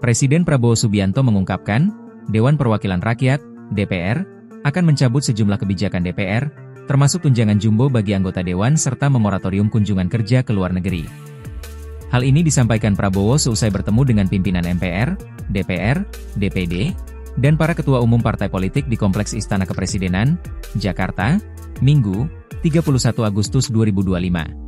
Presiden Prabowo Subianto mengungkapkan, Dewan Perwakilan Rakyat, DPR, akan mencabut sejumlah kebijakan DPR, termasuk tunjangan jumbo bagi anggota Dewan serta memoratorium kunjungan kerja ke luar negeri. Hal ini disampaikan Prabowo seusai bertemu dengan pimpinan MPR, DPR, DPD, dan para ketua umum partai politik di Kompleks Istana Kepresidenan, Jakarta, Minggu, 31 Agustus 2025.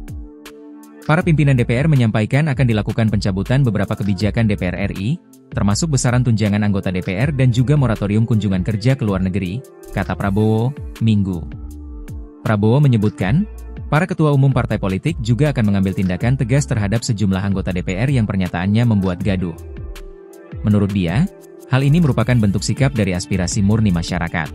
Para pimpinan DPR menyampaikan akan dilakukan pencabutan beberapa kebijakan DPR RI, termasuk besaran tunjangan anggota DPR dan juga moratorium kunjungan kerja ke luar negeri, kata Prabowo, Minggu. Prabowo menyebutkan, para ketua umum partai politik juga akan mengambil tindakan tegas terhadap sejumlah anggota DPR yang pernyataannya membuat gaduh. Menurut dia, hal ini merupakan bentuk sikap dari aspirasi murni masyarakat.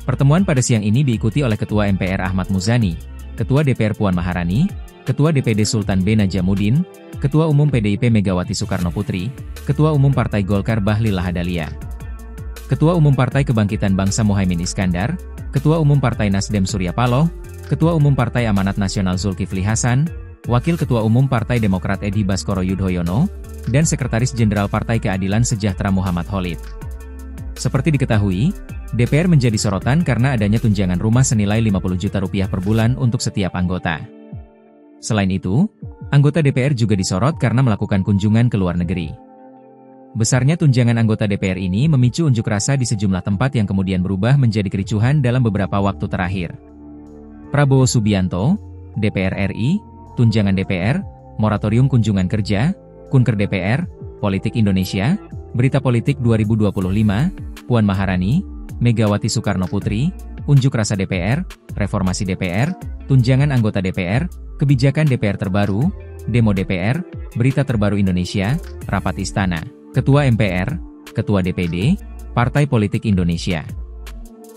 Pertemuan pada siang ini diikuti oleh Ketua MPR Ahmad Muzani, Ketua DPR Puan Maharani, Ketua DPD Sultan B. Najamuddin, Ketua Umum PDIP Megawati Soekarnoputri, Ketua Umum Partai Golkar Bahlil Lahadalia, Ketua Umum Partai Kebangkitan Bangsa Muhaimin Iskandar, Ketua Umum Partai Nasdem Surya Paloh, Ketua Umum Partai Amanat Nasional Zulkifli Hasan, Wakil Ketua Umum Partai Demokrat Edi Baskoro Yudhoyono, dan Sekretaris Jenderal Partai Keadilan Sejahtera Muhammad Khalid. Seperti diketahui, DPR menjadi sorotan karena adanya tunjangan rumah senilai Rp50 juta per bulan untuk setiap anggota. Selain itu, anggota DPR juga disorot karena melakukan kunjungan ke luar negeri. Besarnya tunjangan anggota DPR ini memicu unjuk rasa di sejumlah tempat yang kemudian berubah menjadi kericuhan dalam beberapa waktu terakhir. Prabowo Subianto, DPR RI, tunjangan DPR, moratorium kunjungan kerja, Kunker DPR, Politik Indonesia, Berita Politik 2025, Puan Maharani, Megawati Soekarnoputri, unjuk rasa DPR, reformasi DPR, tunjangan anggota DPR, kebijakan DPR terbaru, demo DPR, berita terbaru Indonesia, rapat istana, Ketua MPR, Ketua DPD, Partai Politik Indonesia.